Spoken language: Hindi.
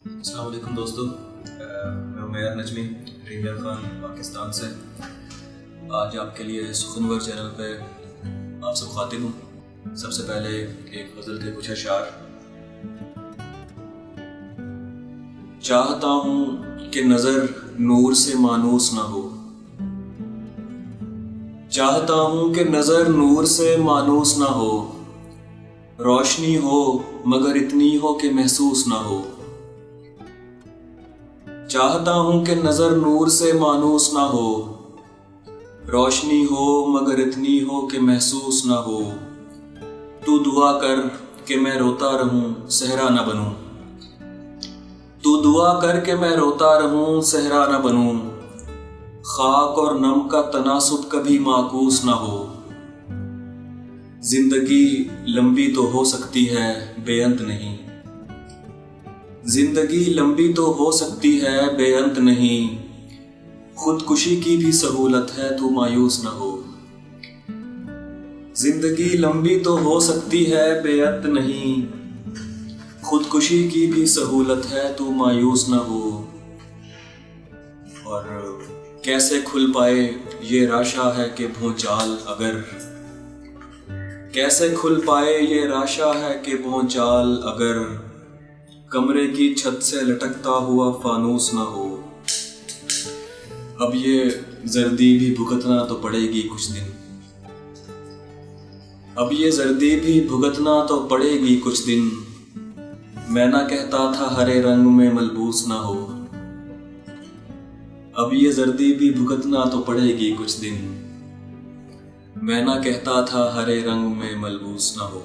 अस्सलाम वालेकुम दोस्तों, मैं उमैर नजमी रीमिया खान पाकिस्तान से आज आपके लिए सुखनवर चैनल पे आपसे मुखातिब हूँ। सबसे पहले एक गज़ल के कुछ अशार। चाहता हूँ कि नज़र नूर से मानूस ना हो, चाहता हूँ कि नज़र नूर से मानूस ना हो, रोशनी हो मगर इतनी हो कि महसूस ना हो। चाहता हूँ कि नज़र नूर से मानूस ना हो, रोशनी हो मगर इतनी हो कि महसूस ना हो। तू दुआ कर कि मैं रोता रहूं सहरा ना बनूं, तू दुआ कर कि मैं रोता रहूं सहरा ना बनूं। खाक और नम का तनासुब कभी माकूस ना हो। जिंदगी लंबी तो हो सकती है बेअंत नहीं, जिंदगी लंबी तो हो सकती है बेअंत नहीं। खुदकुशी की भी सहूलत है तू मायूस ना हो। जिंदगी लंबी तो हो सकती है बेअंत नहीं, खुदकुशी की भी सहूलत है तू मायूस ना हो। और कैसे खुल पाए ये राशा है कि भूचाल अगर, कैसे खुल पाए ये राशा है कि भूचाल अगर, कमरे की छत से लटकता हुआ फानूस ना हो। अब ये जर्दी भी भुगतना तो पड़ेगी कुछ दिन, अब ये जर्दी भी भुगतना तो पड़ेगी कुछ दिन। मैं ना कहता था हरे रंग में मलबूस ना हो, अब ये जर्दी भी भुगतना तो पड़ेगी कुछ दिन। मैं ना कहता था हरे रंग में मलबूस ना हो।